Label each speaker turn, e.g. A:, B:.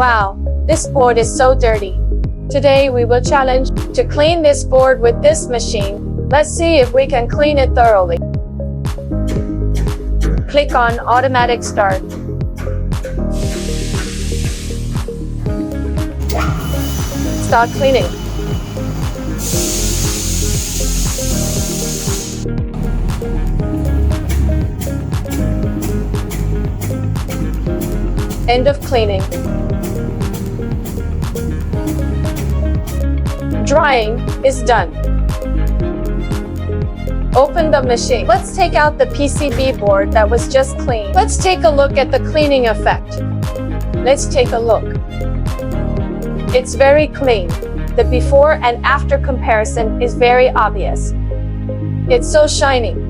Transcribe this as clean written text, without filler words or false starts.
A: Wow, this board is so dirty. Today we will challenge to clean this board with this machine. Let's see if we can clean it thoroughly. Click on Automatic Start. Start cleaning. End of cleaning. Drying is done. Open the machine. Let's take out the PCB board that was just cleaned. Let's take a look at the cleaning effect. Let's take a look. It's very clean. The before and after comparison is very obvious. It's so shiny.